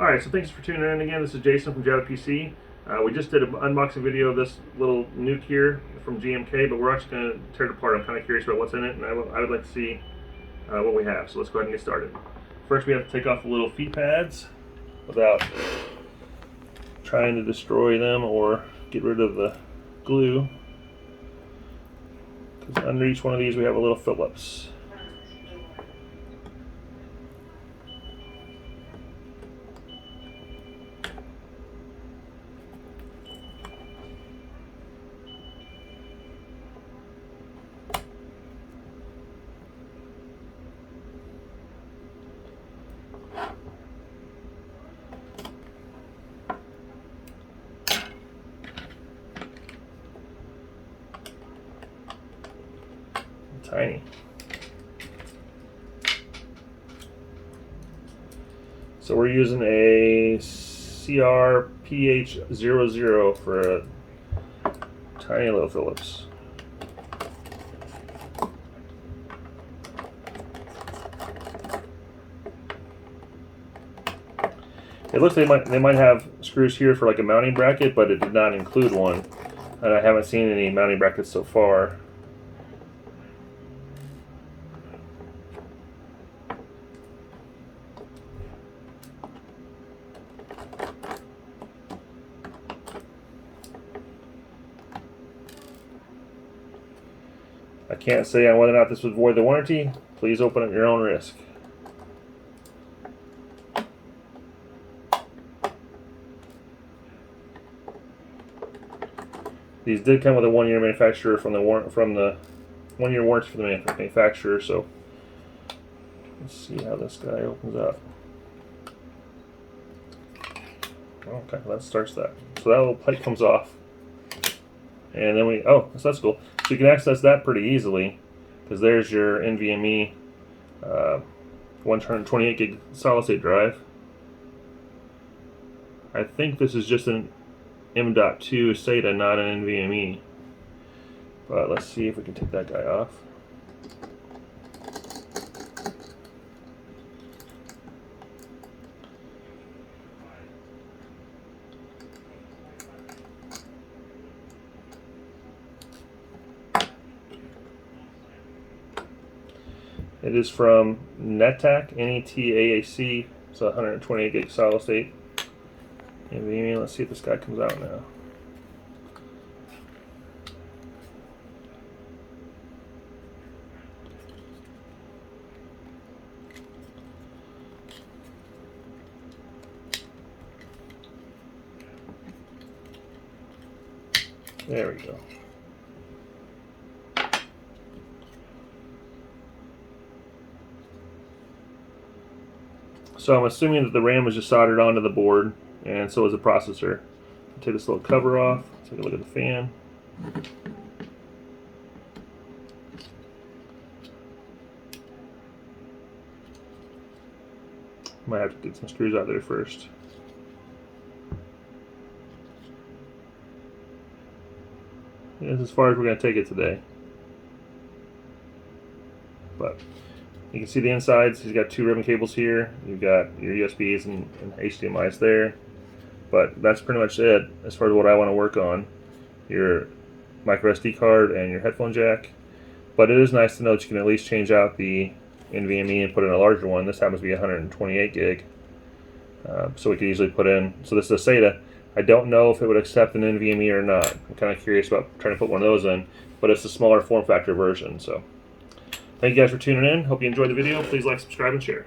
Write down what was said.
Alright, so thanks for tuning in again. This is Jason from Java PC. We just did an unboxing video of this little NUC here from GMK, but we're actually going to tear it apart. I'm kind of curious about what's in it, and I would like to see what we have. So let's go ahead and get started. First, we have to take off the little feet pads without trying to destroy them or get rid of the glue. Because under each one of these we have a little Phillips. Tiny. So we're using a CRPH00 for a tiny little Phillips. It looks like they might have screws here for like a mounting bracket, but it did not include one, and I haven't seen any mounting brackets so far. I can't say on whether or not this would void the warranty. Please open at your own risk. These did come with a 1-year manufacturer from the 1-year warranty for the manufacturer. So let's see how this guy opens up. Okay, that starts that. So that little plate comes off, and then so that's cool. So you can access that pretty easily, because there's your NVMe 128 gig solid state drive. I think this is just an M.2 SATA, not an NVMe. But let's see if we can take that guy off. It is from NetAC, NETAAC, so 128 gig solid state NVMe. Let's see if this guy comes out now. There we go. So I'm assuming that the RAM was just soldered onto the board, and so is the processor. I'll take this little cover off, take a look at the fan. Might have to get some screws out there first. That's as far as we're going to take it today. But you can see the insides. He's got 2 ribbon cables here. You've got your USBs and HDMI's there. But that's pretty much it as far as what I want to work on. Your micro SD card and your headphone jack. But it is nice to know that you can at least change out the NVMe and put in a larger one. This happens to be 128 gig. So we could easily put in, so this is a SATA. I don't know if it would accept an NVMe or not. I'm kind of curious about trying to put one of those in, but it's a smaller form factor version. So thank you guys for tuning in. Hope you enjoyed the video. Please like, subscribe, and share.